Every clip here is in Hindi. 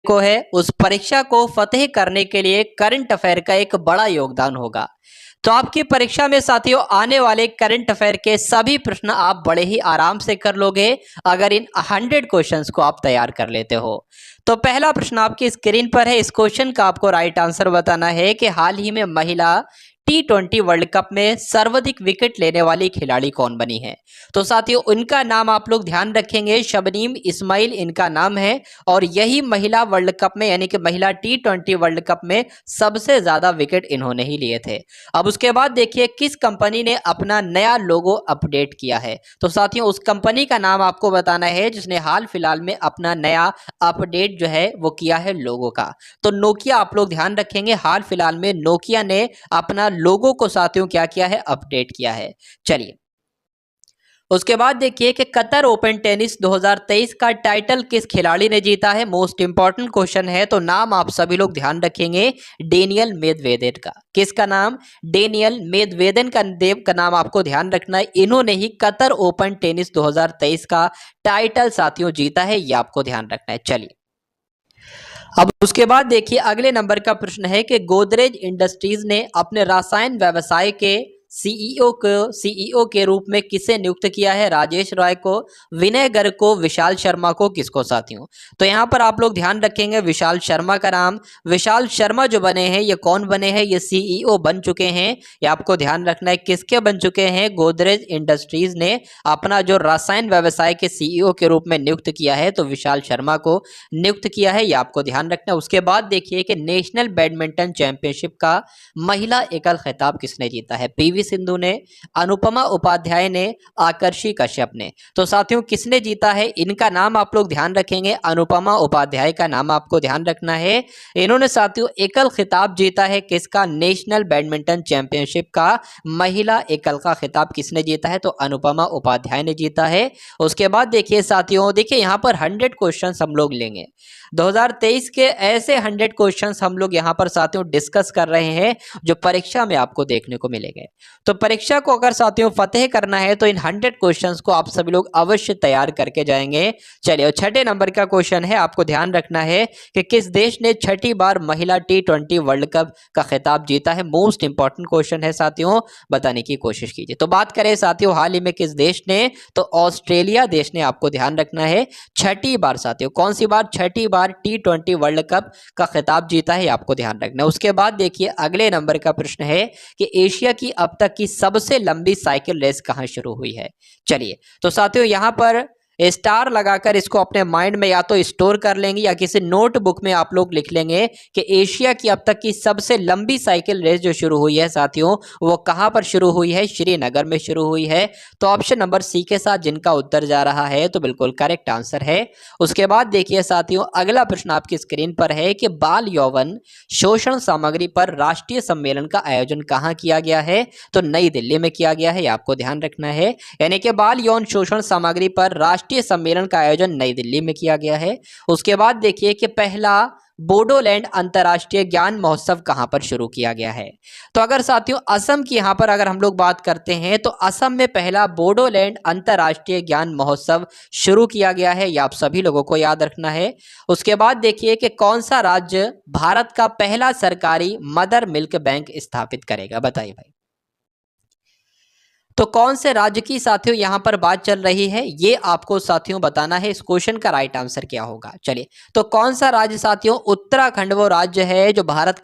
को है उस परीक्षा को फतेह करने के लिए करंट अफेयर का एक बड़ा योगदान होगा। तो आपकी परीक्षा में साथियों आने वाले करंट अफेयर के सभी प्रश्न आप बड़े ही आराम से कर लोगे अगर इन 100 क्वेश्चंस को आप तैयार कर लेते हो। तो पहला प्रश्न आपकी स्क्रीन पर है। इस क्वेश्चन का आपको राइट आंसर बताना है कि हाल ही में महिला T20 वर्ल्ड कप में सर्वाधिक विकेट लेने वाली खिलाड़ी कौन बनी है। तो साथियों उनका नाम आप लोग ध्यान रखेंगे, शबनीम इस्माइल इनका नाम है और यही महिला वर्ल्ड कप में यानी कि महिला T20 वर्ल्ड कप में सबसे ज्यादा विकेट इन्होंने ही लिए थे। अब उसके बाद देखिए किस कंपनी ने अपना नया लोगो अपडेट किया है। तो साथियों उस कंपनी का नाम आपको बताना है जिसने हाल फिलहाल में अपना नया अपडेट जो है वो किया है लोगो का। तो नोकिया आप लोग ध्यान रखेंगे, हाल फिलहाल में नोकिया ने अपना लोगो को साथियों क्या किया है, अपडेट किया है। चलिए उसके बाद देखिए कि कतर ओपन टेनिस 2023 का टाइटल किस खिलाड़ी ने जीता है। मोस्ट इंपॉर्टेंट क्वेश्चन है। तो नाम आप सभी लोग ध्यान रखेंगे, डेनियल मेदवेदेव का। किसका नाम? डेनियल मेदवेदेव का नाम आपको ध्यान रखना है। इन्होंने ही कतर ओपन टेनिस 2023 का टाइटल साथियों जीता है, ये आपको ध्यान रखना है। चलिए अब उसके बाद देखिए अगले नंबर का प्रश्न है कि गोदरेज इंडस्ट्रीज ने अपने रसायन व्यवसाय के सीईओ के रूप में किसे नियुक्त किया है। राजेश रॉय को, विनय गर्ग को, विशाल शर्मा को, किसको साथियों? तो यहाँ पर आप लोग ध्यान रखेंगे विशाल शर्मा का नाम। विशाल शर्मा जो बने हैं ये कौन बने हैं? ये सीईओ बन चुके हैं। ये आपको ध्यान रखना है किसके बन चुके हैं। गोदरेज इंडस्ट्रीज ने अपना जो रसायन व्यवसाय के सीईओ के रूप में नियुक्त किया है तो विशाल शर्मा को नियुक्त किया है, ये आपको ध्यान रखना है। उसके बाद देखिए कि नेशनल बैडमिंटन चैंपियनशिप का महिला एकल खिताब किसने जीता है। पीवी सिंधु ने, अनुपमा उपाध्याय ने, आकर्षि कश्यप ने। तो साथियों किसने जीता है इनका नाम आप लोग ध्यान रखेंगे। अनुपमा उपाध्याय का नाम आपको ध्यान रखना है। इन्होंने साथियों एकल खिताब जीता है किसका? नेशनल बैडमिंटन चैंपियनशिप का महिला एकल का खिताब किसने जीता है? तो अनुपमा उपाध्याय ने जीता है। उसके बाद देखिए साथियों, देखिए यहां पर 100 क्वेश्चन हम लोग लेंगे। 2023 के ऐसे 100 क्वेश्चंस हम लोग यहाँ पर साथियों डिस्कस कर रहे हैं जो परीक्षा में आपको देखने को मिलेंगे। तो परीक्षा को अगर साथियों फतेह करना है तो इन 100 क्वेश्चंस को आप सभी लोग अवश्य तैयार करके जाएंगे। चलिए छठे नंबर का क्वेश्चन है, आपको ध्यान रखना है कि किस देश ने छठी बार महिला T20 वर्ल्ड कप का खिताब जीता है। मोस्ट इंपॉर्टेंट क्वेश्चन है साथियों, बताने की कोशिश कीजिए। तो बात करें साथियों हाल ही में किस देश ने, तो ऑस्ट्रेलिया देश ने आपको ध्यान रखना है छठी बार साथियों। कौन सी बार? छठी बार T20 वर्ल्ड कप का खिताब जीता है, आपको ध्यान रखना है। उसके बाद देखिए अगले नंबर का प्रश्न है कि एशिया की अब तक की सबसे लंबी साइकिल रेस कहां शुरू हुई है। चलिए तो साथियों यहां पर स्टार लगाकर इसको अपने माइंड में या तो स्टोर कर लेंगे या किसी नोटबुक में आप लोग लिख लेंगे कि एशिया की अब तक की सबसे लंबी साइकिल रेस जो शुरू हुई है साथियों वो कहां पर शुरू हुई है। श्रीनगर में शुरू हुई है। तो ऑप्शन नंबर सी के साथ जिनका उत्तर जा रहा है तो बिल्कुल करेक्ट आंसर है। उसके बाद देखिए साथियों अगला प्रश्न आपकी स्क्रीन पर है कि बाल यौवन शोषण सामग्री पर राष्ट्रीय सम्मेलन का आयोजन कहां किया गया है। तो नई दिल्ली में किया गया है, आपको ध्यान रखना है। यानी कि बाल यौन शोषण सामग्री पर राष्ट्रीय सम्मेलन का आयोजन नई दिल्ली में किया गया है। उसके बाद देखिए कि पहला बोडोलैंड अंतर्राष्ट्रीय ज्ञान महोत्सव कहां पर शुरू किया गया है। तो अगर साथियों असम की यहां पर अगर हम लोग बात करते हैं तो असम में पहला बोडोलैंड अंतर्राष्ट्रीय ज्ञान महोत्सव शुरू किया गया है, यह आप सभी लोगों को याद रखना है। उसके बाद देखिए कि कौन सा राज्य भारत का पहला सरकारी मदर मिल्क बैंक स्थापित करेगा, बताइए भाई। तो कौन से राज्य की साथियों यहां पर बात चल रही है ये आपको साथियों बताना है। इस क्वेश्चन का राइट आंसर क्या होगा। चलिए तो कौन सा राज्य साथियों? उत्तराखंड वो राज्य है जो भारत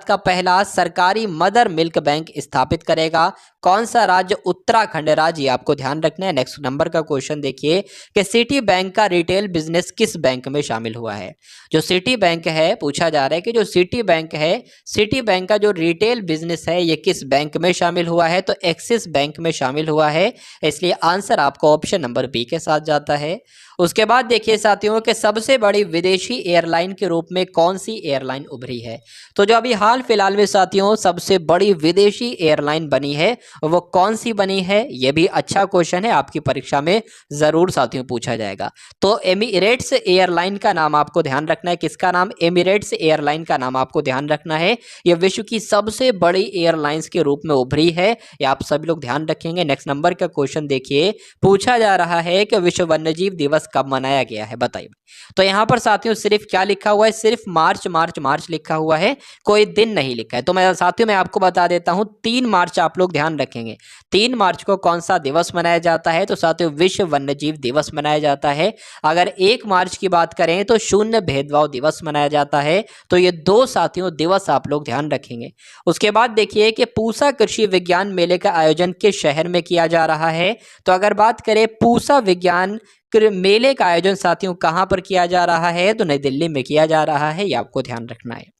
का पहला सरकारी मदर मिल्क बैंक स्थापित करेगा। कौन सा राज्य? उत्तराखंड राज्य, आपको ध्यान रखना है। नेक्स्ट नंबर का क्वेश्चन देखिए कि सिटी बैंक का रिटेल बिजनेस किस बैंक में शामिल हुआ है। जो सिटी बैंक है, पूछा जा रहा है कि जो सिटी बैंक है, सिटी बैंक का जो रिटेल बिजनेस है ये किस बैंक में शामिल हुआ है। तो एक्सिस बैंक में शामिल हुआ है, इसलिए आंसर आपको ऑप्शन नंबर बी के साथ जाता है। उसके बाद देखिए साथियों कि सबसे बड़ी विदेशी एयरलाइन के रूप में कौन सी एयरलाइन उभरी है। तो जो अभी हाल फिलहाल में साथियों सबसे बड़ी विदेशी एयरलाइन बनी है वो कौन सी बनी है, ये भी अच्छा क्वेश्चन है, आपकी परीक्षा में जरूर साथियों पूछा जाएगा। तो एमिरेट्स एयरलाइन का नाम आपको ध्यान रखना है। किसका नाम? एमिरेट्स एयरलाइन का नाम आपको ध्यान रखना है। यह विश्व की सबसे बड़ी एयरलाइंस के रूप में उभरी है, ये आप सभी लोग ध्यान रखेंगे। नेक्स्ट नंबर का क्वेश्चन देखिए, पूछा जा रहा है कि विश्व वन्यजीव दिवस कब मनाया गया है, बताइए। तो यहाँ पर साथियों सिर्फ क्या लिखा हुआ है, सिर्फ मार्च मार्च मार्च लिखा हुआ है, कोई दिन नहीं लिखा है। तो मैं साथियों मैं आपको बता देता हूँ, 3 मार्च आप लोग ध्यान रखेंगे। 3 मार्च को कौन सा दिवस मनाया जाता है, तो साथियों विश्व वन्यजीव दिवस मनाया जाता है। अगर 1 मार्च की बात करें तो शून्य भेदभाव दिवस मनाया जाता है। तो ये 2 साथियों दिवस आप लोग ध्यान रखेंगे। उसके बाद देखिए कि पूसा कृषि विज्ञान मेले का आयोजन किस शहर में किया जा रहा है। तो अगर बात करें पूसा विज्ञान मेले का आयोजन साथियों कहां पर किया जा रहा है, तो नई दिल्ली में किया जा रहा है, ये आपको ध्यान रखना है।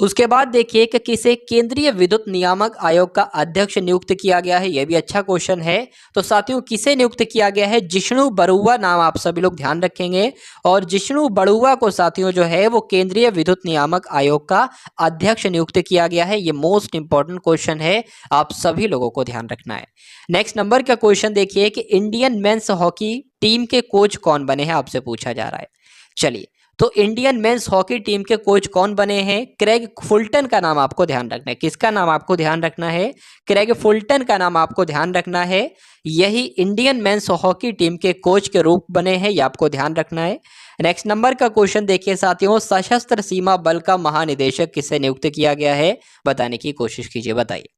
उसके बाद देखिए कि किसे केंद्रीय विद्युत नियामक आयोग का अध्यक्ष नियुक्त किया गया है, यह भी अच्छा क्वेश्चन है। तो साथियों किसे नियुक्त किया गया है, जिष्णु बरुआ नाम आप सभी लोग ध्यान रखेंगे। और जिष्णु बरुआ को साथियों जो है वो केंद्रीय विद्युत नियामक आयोग का अध्यक्ष नियुक्त किया गया है। ये मोस्ट इंपॉर्टेंट क्वेश्चन है, आप सभी लोगों को ध्यान रखना है। नेक्स्ट नंबर का क्वेश्चन देखिए कि इंडियन मेंस हॉकी टीम के कोच कौन बने हैं, आपसे पूछा जा रहा है। चलिए, तो इंडियन मेंस हॉकी टीम के कोच कौन बने हैं, क्रेग फुलटन का नाम आपको ध्यान रखना है। किसका नाम आपको ध्यान रखना है, क्रेग फुलटन का नाम आपको ध्यान रखना है। यही इंडियन मेंस हॉकी टीम के कोच के रूप बने हैं, ये आपको ध्यान रखना है। नेक्स्ट नंबर का क्वेश्चन देखिए साथियों, सशस्त्र सीमा बल का महानिदेशक किसे नियुक्त किया गया है, बताने की कोशिश कीजिए, बताइए।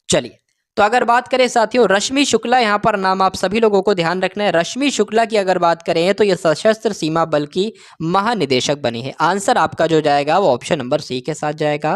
चलिए, तो अगर बात करें साथियों रश्मि शुक्ला, यहां पर नाम आप सभी लोगों को ध्यान रखना है। रश्मि शुक्ला की अगर बात करें तो ये सशस्त्र सीमा बल की महानिदेशक बनी है। आंसर आपका जो जाएगा वो ऑप्शन नंबर सी के साथ जाएगा।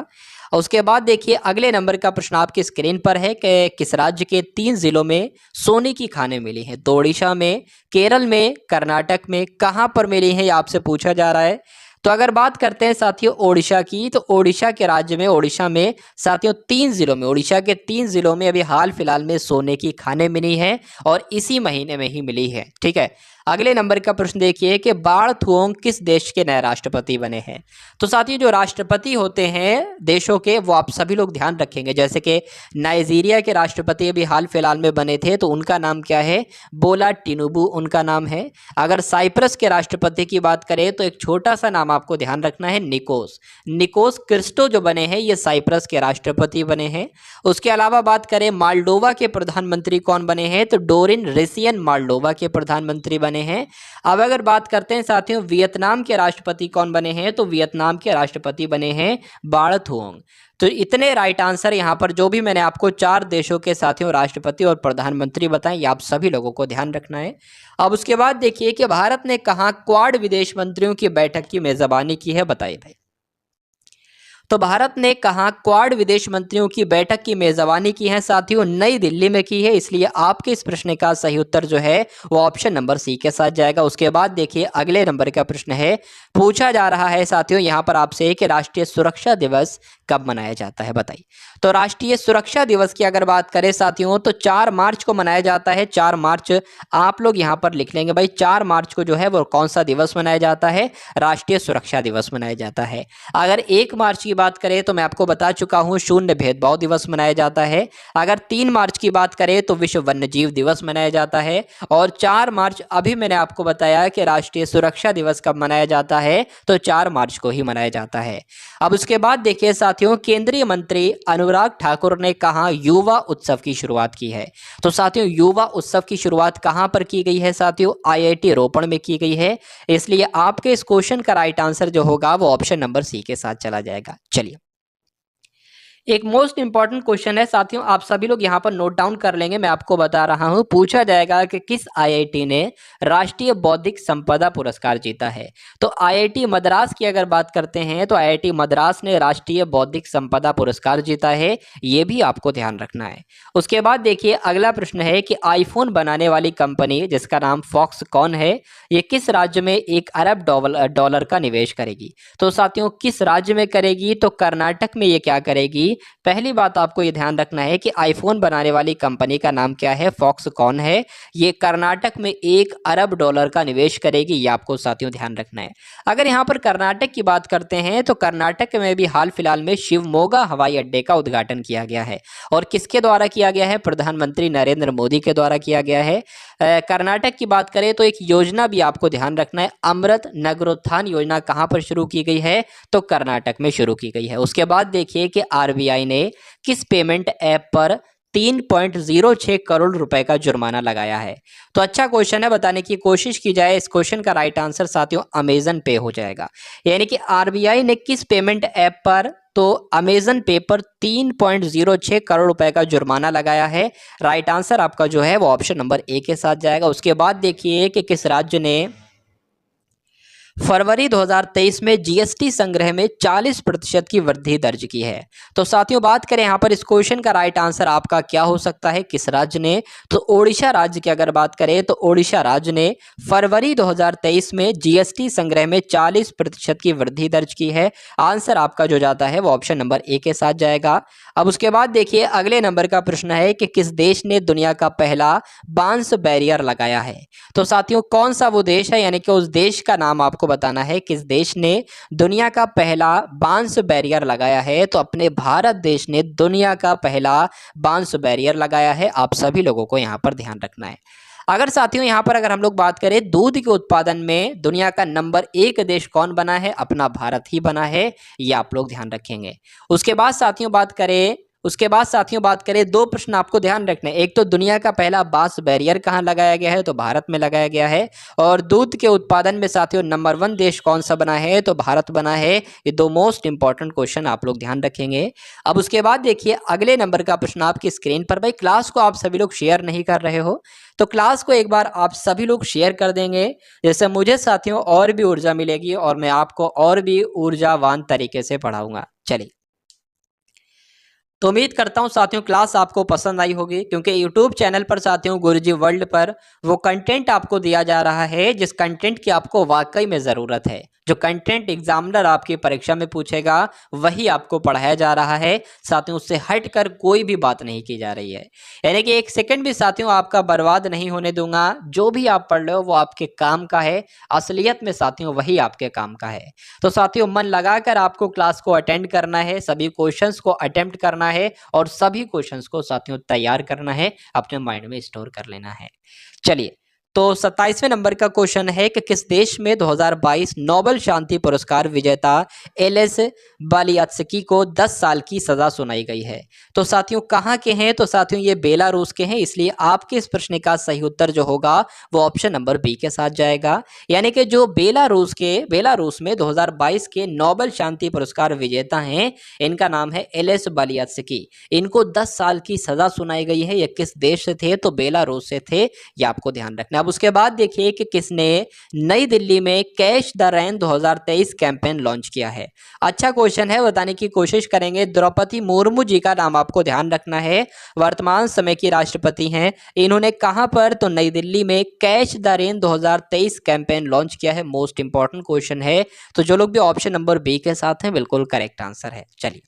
और उसके बाद देखिए अगले नंबर का प्रश्न आपकी स्क्रीन पर है कि किस राज्य के 3 जिलों में सोने की खानें मिली हैं। तो ओडिशा में, केरल में, कर्नाटक में, कहां पर मिली हैं, ये आपसे पूछा जा रहा है। तो अगर बात करते हैं साथियों ओडिशा की, तो ओडिशा के राज्य में, ओडिशा में साथियों 3 जिलों में, ओडिशा के 3 जिलों में अभी हाल फिलहाल में सोने की खानें मिली हैं और इसी महीने में ही मिली है। ठीक है, अगले नंबर का प्रश्न देखिए कि बार्थुओंग किस देश के नए राष्ट्रपति बने हैं। तो साथियों जो राष्ट्रपति होते हैं देशों के, वो आप सभी लोग ध्यान रखेंगे। जैसे कि नाइजीरिया के राष्ट्रपति अभी हाल फिलहाल में बने थे, तो उनका नाम क्या है, बोला टिनुबू उनका नाम है। अगर साइप्रस के राष्ट्रपति की बात करें तो एक छोटा सा नाम आपको ध्यान रखना है, निकोस। निकोस क्रिस्टो जो बने हैं ये साइप्रस के राष्ट्रपति बने हैं। उसके अलावा बात करें मालडोवा के प्रधानमंत्री कौन बने हैं, तो डोरिन रेसियन मालडोवा के प्रधानमंत्री बने हैं। अब अगर बात करते हैं साथियों वियतनाम के राष्ट्रपति कौन बने हैं, तो वियतनाम के राष्ट्रपति बने हैं बार्थुओंग। तो इतने राइट आंसर यहाँ पर जो भी मैंने आपको 4 देशों के साथियों राष्ट्रपति और प्रधानमंत्री बताएं, ये आप सभी लोगों को ध्यान रखना है। अब उसके बाद देखिए कि भारत ने कहाँ क्वाड विदेश मंत्रियों की बैठक की मेजबानी की है, बताइए भाई। तो भारत ने कहा क्वाड विदेश मंत्रियों की बैठक की मेजबानी की है साथियों, नई दिल्ली में की है। इसलिए आपके इस प्रश्न का सही उत्तर जो है वो ऑप्शन नंबर सी के साथ जाएगा। उसके बाद देखिए अगले नंबर का प्रश्न है, पूछा जा रहा है साथियों यहाँ पर आपसे कि राष्ट्रीय सुरक्षा दिवस कब मनाया जाता है, बताइए। तो राष्ट्रीय सुरक्षा दिवस की अगर बात करें साथियों तो 4 मार्च को मनाया जाता है। 4 मार्च आप लोग यहाँ पर लिख लेंगे भाई, 4 मार्च को जो है वो कौन सा दिवस मनाया जाता है, राष्ट्रीय सुरक्षा दिवस मनाया जाता है। अगर 1 मार्च की बात करें तो मैं आपको बता चुका हूं शून्य भेदभाव दिवस मनाया जाता है। अगर 3 मार्च की बात करें तो विश्व वन्यजीव दिवस मनाया जाता है। और 4 मार्च अभी मैंने आपको बताया कि राष्ट्रीय सुरक्षा दिवस कब मनाया जाता है, तो 4 मार्च को ही मनाया जाता है। अब उसके बाद देखिए साथियों केंद्रीय मंत्री अनुराग ठाकुर ने कहा युवा उत्सव की शुरुआत की है। तो साथियों युवा उत्सव की शुरुआत कहां पर की गई है साथियों, IIT रोपड़ में की गई है। इसलिए आपके इस क्वेश्चन का राइट आंसर जो होगा वो ऑप्शन नंबर सी के साथ चला जाएगा। चलिए, एक मोस्ट इंपॉर्टेंट क्वेश्चन है साथियों, आप सभी लोग यहाँ पर नोट डाउन कर लेंगे। मैं आपको बता रहा हूँ, पूछा जाएगा कि किस IIT ने राष्ट्रीय बौद्धिक संपदा पुरस्कार जीता है। तो IIT मद्रास की अगर बात करते हैं तो IIT मद्रास ने राष्ट्रीय बौद्धिक संपदा पुरस्कार जीता है, ये भी आपको ध्यान रखना है। उसके बाद देखिए अगला प्रश्न है कि आईफोन बनाने वाली कंपनी जिसका नाम फॉक्सकॉन है, ये किस राज्य में 1 अरब डॉलर का निवेश करेगी। तो साथियों किस राज्य में करेगी, तो कर्नाटक में ये क्या करेगी। पहली बात आपको ये ध्यान रखना है कि आईफोन बनाने वाली कंपनी का नाम क्या है, फॉक्सकॉन है। ये कर्नाटक में 1 अरब डॉलर का निवेश करेगी, ये आपको साथियों ध्यान रखना है। अगर यहाँ पर कर्नाटक की बात करते हैं तो कर्नाटक में भी हाल फिलहाल में शिवमोगा हवाई अड्डे का उद्घाटन किया गया है। और किसके द्वारा किया गया है, प्रधानमंत्री नरेंद्र मोदी के द्वारा किया गया है। कर्नाटक की बात करें तो एक योजना भी आपको ध्यान रखना है, अमृत नगरोत्थान योजना कहां पर शुरू की गई है, तो कर्नाटक में शुरू की गई है। उसके बाद देखिए कि RBI ने किस पेमेंट ऐप पर 3.06 करोड़ रुपए का जुर्माना लगाया है। तो अच्छा क्वेश्चन है, बताने की कोशिश की जाए। इस क्वेश्चन का राइट आंसर साथियों अमेजन पे हो जाएगा। यानी कि आरबीआई ने किस पेमेंट ऐप पर, तो अमेजन पे पर 3.06 करोड़ रुपए का जुर्माना लगाया है। राइट आंसर आपका जो है वो ऑप्शन नंबर ए के साथ जाएगा। उसके बाद देखिए कि किस राज्य ने फरवरी 2023 में जीएसटी संग्रह में 40% की वृद्धि दर्ज की है। तो साथियों बात करें यहाँ पर इस क्वेश्चन का राइट आंसर आपका क्या हो सकता है, किस राज्य ने, तो ओडिशा राज्य की अगर बात करें तो ओडिशा राज्य ने फरवरी 2023 में जीएसटी संग्रह में 40% की वृद्धि दर्ज की है। आंसर आपका जो जाता है वो ऑप्शन नंबर ए के साथ जाएगा। अब उसके बाद देखिए अगले नंबर का प्रश्न है कि किस देश ने दुनिया का पहला बांस बैरियर लगाया है। तो साथियों कौन सा वो देश है, यानी कि उस देश का नाम आपको बताना है। किस देश ने दुनिया का पहला बांस बैरियर लगाया है, तो अपने भारत देश ने दुनिया का पहला बांस बैरियर लगाया है। आप सभी लोगों को यहाँ पर ध्यान रखना है। अगर साथियों यहाँ पर अगर हम लोग बात करें दूध के उत्पादन में दुनिया का नंबर 1 देश कौन बना है, अपना भारत ही बना है, ये आप लोग ध्यान रखेंगे। उसके बाद साथियों बात करें दो प्रश्न आपको ध्यान रखने। एक तो दुनिया का पहला बांस बैरियर कहाँ लगाया गया है, तो भारत में लगाया गया है। और दूध के उत्पादन में साथियों नंबर 1 देश कौन सा बना है, तो भारत बना है। ये दो मोस्ट इंपॉर्टेंट क्वेश्चन आप लोग ध्यान रखेंगे। अब उसके बाद देखिए अगले नंबर का प्रश्न आपकी स्क्रीन पर। भाई क्लास को आप सभी लोग शेयर नहीं कर रहे हो, तो क्लास को एक बार आप सभी लोग शेयर कर देंगे, जैसे मुझे साथियों और भी ऊर्जा मिलेगी और मैं आपको और भी ऊर्जावान तरीके से पढ़ाऊंगा। चलिए, तो उम्मीद करता हूं साथियों क्लास आपको पसंद आई होगी, क्योंकि यूट्यूब चैनल पर साथियों गुरुजी वर्ल्ड पर वो कंटेंट आपको दिया जा रहा है जिस कंटेंट की आपको वाकई में ज़रूरत है। जो कंटेंट एग्जामिनर आपकी परीक्षा में पूछेगा वही आपको पढ़ाया जा रहा है। साथियों उससे हटकर कोई भी बात नहीं की जा रही है, यानी कि एक सेकंड भी साथियों आपका बर्बाद नहीं होने दूंगा। जो भी आप पढ़ रहे हो वो आपके काम का है, असलियत में साथियों वही आपके काम का है। तो साथियों मन लगाकर आपको क्लास को अटेंड करना है, सभी क्वेश्चंस को अटेम्प्ट करना है और सभी क्वेश्चंस को साथियों तैयार करना है, अपने माइंड में स्टोर कर लेना है। चलिए, तो 27वें नंबर का क्वेश्चन है कि किस देश में 2022 नोबेल शांति पुरस्कार विजेता एलेस बालियात्स्की को 10 साल की सजा सुनाई गई है। तो साथियों कहाँ के हैं, तो साथियों ये बेलारूस के हैं। इसलिए आपके इस प्रश्न का सही उत्तर जो होगा वो ऑप्शन नंबर बी के साथ जाएगा। यानी कि जो बेलारूस में 2022 के नोबेल शांति पुरस्कार विजेता हैं, इनका नाम है एलेस बालियात्स्की। इनको 10 साल की सजा सुनाई गई है। ये किस देश से थे, तो बेलारूस से थे, ये आपको ध्यान रखना। अब उसके बाद देखिए कि किसने नई दिल्ली में catch the rain 2023 campaign launch किया है। अच्छा क्वेश्चन है, बताने की कोशिश करेंगे। द्रौपदी मुर्मू जी का नाम आपको ध्यान रखना है, वर्तमान समय की राष्ट्रपति हैं। इन्होंने कहां पर, तो नई दिल्ली में catch the rain 2023 campaign launch किया है। मोस्ट इंपॉर्टेंट क्वेश्चन है, तो जो लोग भी ऑप्शन नंबर बी के साथ हैं बिल्कुल करेक्ट आंसर है। चलिए,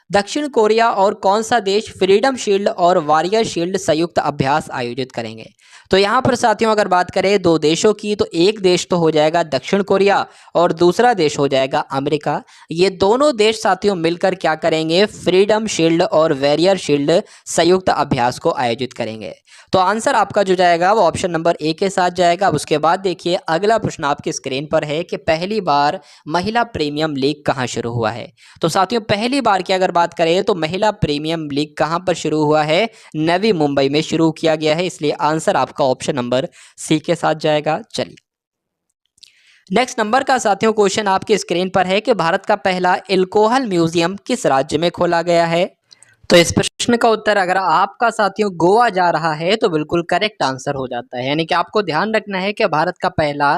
दक्षिण कोरिया और कौन सा देश फ्रीडम शील्ड और वॉरियर शील्ड संयुक्त अभ्यास आयोजित करेंगे। तो यहाँ पर साथियों अगर बात करें दो देशों की, तो एक देश तो हो जाएगा दक्षिण कोरिया और दूसरा देश हो जाएगा अमेरिका। ये दोनों देश साथियों मिलकर क्या करेंगे, फ्रीडम शील्ड और वॉरियर शील्ड संयुक्त अभ्यास को आयोजित करेंगे। तो आंसर आपका जो जाएगा वो ऑप्शन नंबर ए के साथ जाएगा। उसके बाद देखिए अगला प्रश्न आपकी स्क्रीन पर है कि पहली बार महिला प्रीमियम लीग कहाँ शुरू हुआ है। तो साथियों पहली बार की अगर बात करें तो महिला प्रीमियम लीग कहां पर शुरू हुआ है, नवी मुंबई में शुरू किया गया है। इसलिए आंसर आपका ऑप्शन नंबर सी के साथ जाएगा। चलिए, नेक्स्ट नंबर का साथियों क्वेश्चन आपकी स्क्रीन पर है कि भारत का पहला एल्कोहल म्यूजियम किस राज्य में खोला गया है। तो इस प्रश्न का उत्तर अगर आपका साथियों गोवा जा रहा है तो बिल्कुल करेक्ट आंसर हो जाता है। यानी कि आपको ध्यान रखना है कि भारत का पहला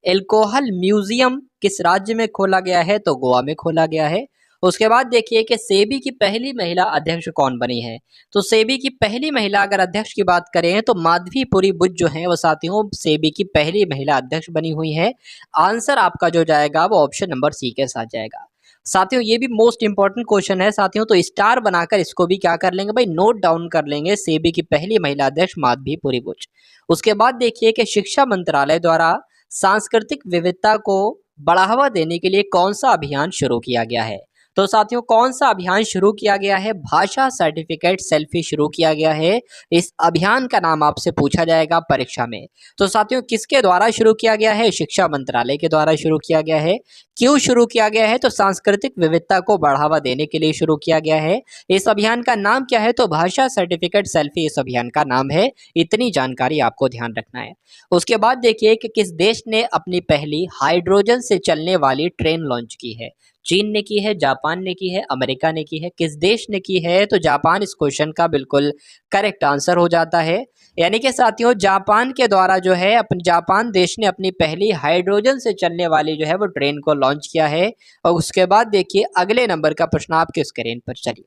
एल्कोहल म्यूजियम किस राज्य में खोला गया है, तो गोवा में खोला गया है। उसके बाद देखिए कि सेबी की पहली महिला अध्यक्ष कौन बनी है। तो सेबी की पहली महिला अगर अध्यक्ष की बात करें तो माधवीपुरी बुच जो है वो साथियों सेबी की पहली महिला अध्यक्ष बनी हुई है। आंसर आपका जो जाएगा वो ऑप्शन नंबर सी के साथ जाएगा। साथियों ये भी मोस्ट इंपॉर्टेंट क्वेश्चन है साथियों, तो स्टार बनाकर इसको भी क्या कर लेंगे भाई, नोट डाउन कर लेंगे। सेबी की पहली महिला अध्यक्ष माधवीपुरी बुच। उसके बाद देखिए कि शिक्षा मंत्रालय द्वारा सांस्कृतिक विविधता को बढ़ावा देने के लिए कौन सा अभियान शुरू किया गया है। तो साथियों कौन सा अभियान शुरू किया गया है? भाषा सर्टिफिकेट सेल्फी शुरू किया गया है। इस अभियान का नाम आपसे पूछा जाएगा परीक्षा में। तो साथियों किसके द्वारा शुरू किया गया है? शिक्षा मंत्रालय के द्वारा शुरू किया गया है। क्यों शुरू किया गया है? तो सांस्कृतिक विविधता को बढ़ावा देने के लिए शुरू किया गया है। इस अभियान का नाम क्या है? तो भाषा सर्टिफिकेट सेल्फी इस अभियान का नाम है। इतनी जानकारी आपको ध्यान रखना है। उसके बाद देखिए कि किस देश ने अपनी पहली हाइड्रोजन से चलने वाली ट्रेन लॉन्च की है? चीन ने की है, जापान ने की है, अमेरिका ने की है। किस देश ने की है? तो जापान इस क्वेश्चन का बिल्कुल करेक्ट आंसर हो जाता है। यानी कि साथियों जापान के द्वारा जो है जापान देश ने अपनी पहली हाइड्रोजन से चलने वाली जो है वो ट्रेन को लॉन्च किया है। और उसके बाद देखिए अगले नंबर का प्रश्न आपके स्क्रीन पर। चलिए,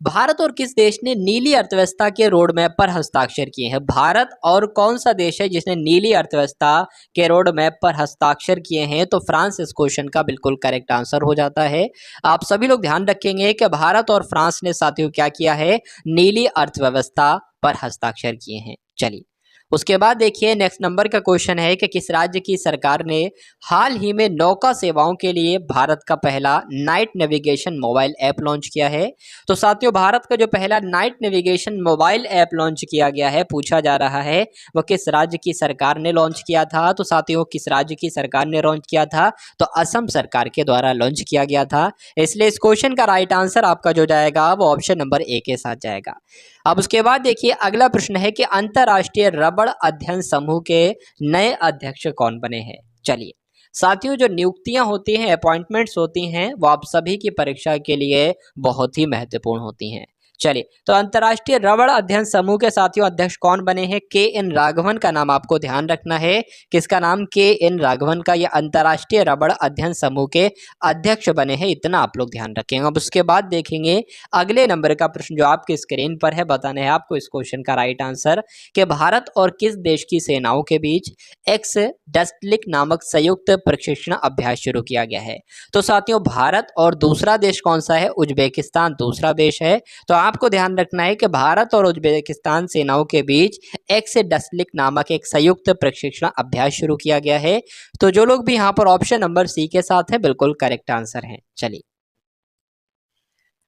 भारत और किस देश ने नीली अर्थव्यवस्था के रोड मैप पर हस्ताक्षर किए हैं? भारत और कौन सा देश है जिसने नीली अर्थव्यवस्था के रोड मैप पर हस्ताक्षर किए हैं? तो फ्रांस इस क्वेश्चन का बिल्कुल करेक्ट आंसर हो जाता है। आप सभी लोग ध्यान रखेंगे कि भारत और फ्रांस ने साथियों क्या किया है? नीली अर्थव्यवस्था पर हस्ताक्षर किए हैं। चलिए, उसके बाद देखिए नेक्स्ट नंबर का क्वेश्चन है कि किस राज्य की सरकार ने हाल ही में नौका सेवाओं के लिए भारत का पहला night navigation mobile app launch किया है? तो साथियों भारत का जो पहला night navigation mobile app launch किया गया है, पूछा जा रहा है वो किस राज्य की सरकार ने लॉन्च किया था? तो साथियों किस राज्य की सरकार ने लॉन्च किया था? तो असम सरकार के द्वारा लॉन्च किया गया था। इसलिए इस क्वेश्चन का राइट आंसर आपका जो जाएगा वो ऑप्शन नंबर ए के साथ जाएगा। अब उसके बाद देखिए अगला प्रश्न है कि अंतरराष्ट्रीय रबड़ अध्ययन समूह के नए अध्यक्ष कौन बने हैं? चलिए साथियों, जो नियुक्तियां होती हैं, अपॉइंटमेंट्स होती हैं, वो आप सभी की परीक्षा के लिए बहुत ही महत्वपूर्ण होती हैं। चलिए, तो अंतरराष्ट्रीय रबड़ अध्ययन समूह के साथियों अध्यक्ष कौन बने हैं? के एन राघवन का नाम आपको ध्यान रखना है। किसका नाम? के एन राघवन का। ये अंतरराष्ट्रीय रबड़ अध्ययन समूह के अध्यक्ष बने हैं, इतना आप लोग ध्यान रखेंगे। अब उसके बाद देखेंगे अगले नंबर का प्रश्न जो आपके स्क्रीन पर है, बताना है आपको इस क्वेश्चन का राइट आंसर कि भारत और किस देश की सेनाओं के बीच एक्स डस्टलिक नामक संयुक्त प्रशिक्षण अभ्यास शुरू किया गया है? तो साथियों भारत और दूसरा देश कौन सा है? उज्बेकिस्तान दूसरा देश है। तो आपको ध्यान रखना है कि भारत और उज्बेकिस्तान सेनाओं के बीच एक्स डस्टलिक नामक एक संयुक्त प्रशिक्षण अभ्यास शुरू किया गया है। तो जो लोग भी यहाँ पर ऑप्शन नंबर सी के साथ है बिल्कुल करेक्ट आंसर है। चलिए,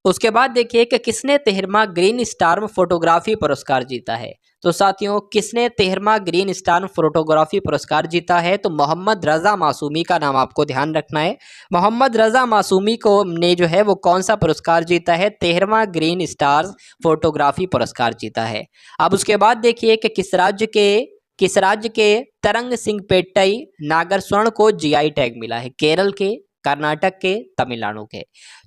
उसके बाद देखिए कि किसने 13वां ग्रीन स्टार फोटोग्राफी पुरस्कार जीता है? तो साथियों किसने 13वां ग्रीन स्टार फोटोग्राफी पुरस्कार जीता है? तो मोहम्मद रजा मासूमी का नाम आपको ध्यान रखना है। मोहम्मद रजा मासूमी को ने जो है वो कौन सा पुरस्कार जीता है? 13वां ग्रीन स्टार फोटोग्राफी पुरस्कार जीता है। अब उसके बाद देखिए कि किस राज्य के तरंग सिंह पेट्टई नागर स्वर्ण को जीआई टैग मिला है? केरल के, कर्नाटक के, तमिलनाडु के।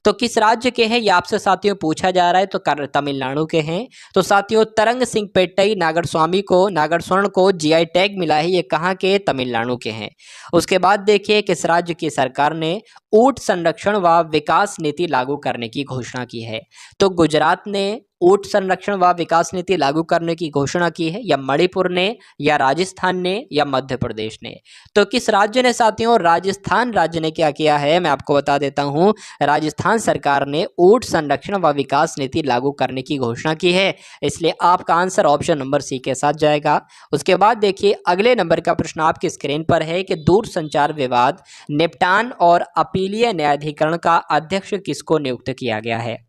तो किस राज्य के हैं ये आपसे साथियों पूछा जा रहा है? तो तमिलनाडु के हैं। तो साथियों तरंग सिंह पेट्टई नागर स्वर्ण को जीआई टैग मिला है, ये कहाँ के? तमिलनाडु के हैं। उसके बाद देखिए किस राज्य की सरकार ने ऊंट संरक्षण व विकास नीति लागू करने की घोषणा की है? तो गुजरात ने ऊंट संरक्षण व विकास नीति लागू करने की घोषणा की है, या मणिपुर ने, या राजस्थान ने, या मध्य प्रदेश ने? तो किस राज्य ने साथियों? राजस्थान राज्य ने क्या किया है मैं आपको बता देता हूं। राजस्थान सरकार ने ऊंट संरक्षण व विकास नीति लागू करने की घोषणा की है। इसलिए आपका आंसर ऑप्शन नंबर सी के साथ जाएगा। उसके बाद देखिए अगले नंबर का प्रश्न आपकी स्क्रीन पर है कि दूरसंचार विवाद निपटान और अपीलीय न्यायाधिकरण का अध्यक्ष किसको नियुक्त किया गया है?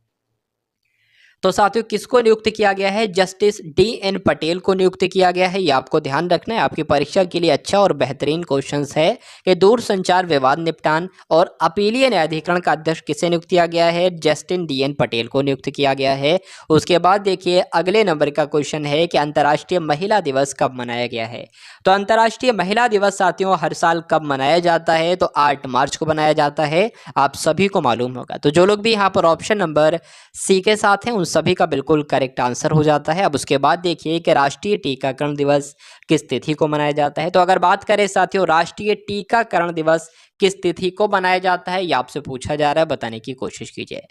तो साथियों किसको नियुक्त किया गया है? Justice DN. पटेल को नियुक्त किया गया है। ये आपको ध्यान रखना है, आपकी परीक्षा के लिए अच्छा और बेहतरीन क्वेश्चंस है कि दूरसंचार विवाद निपटान और अपीलीय न्यायाधिकरण का अध्यक्ष किसे नियुक्त किया गया है? Justin DN. पटेल को नियुक्त किया गया है। उसके बाद देखिए अगले नंबर का क्वेश्चन है कि अंतर्राष्ट्रीय महिला दिवस कब मनाया गया है? तो अंतर्राष्ट्रीय महिला दिवस साथियों हर साल कब मनाया जाता है? तो 8 मार्च को मनाया जाता है, आप सभी को मालूम होगा। तो जो लोग भी यहाँ पर ऑप्शन नंबर सी के साथ हैं उन सभी का बिल्कुल करेक्ट आंसर हो जाता है। अब उसके बाद देखिए कि राष्ट्रीय टीकाकरण दिवस किस तिथि को मनाया जाता है? तो अगर बात करें साथियों राष्ट्रीय टीकाकरण दिवस किस तिथि को मनाया जाता है, ये आपसे पूछा जा रहा है, बताने की कोशिश कीजिए।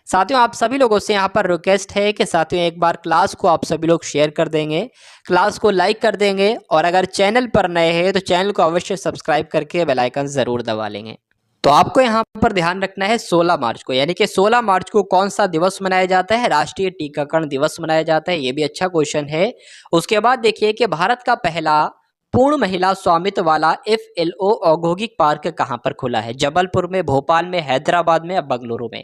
साथियों आप सभी लोगों से यहाँ पर रिक्वेस्ट है कि साथियों एक बार क्लास को आप सभी लोग शेयर कर देंगे, क्लास को लाइक कर देंगे, और अगर चैनल पर नए हैं तो चैनल को अवश्य सब्सक्राइब करके बेल आइकन जरूर दबा लेंगे। तो आपको यहाँ पर ध्यान रखना है 16 मार्च को, यानी कि 16 मार्च को कौन सा दिवस मनाया जाता है? राष्ट्रीय टीकाकरण दिवस मनाया जाता है। ये भी अच्छा क्वेश्चन है। उसके बाद देखिए कि भारत का पहला पूर्ण महिला स्वामित्व वाला FLO औद्योगिक पार्क कहां पर खुला है? जबलपुर में, भोपाल में, हैदराबाद में या बेंगलुरु में?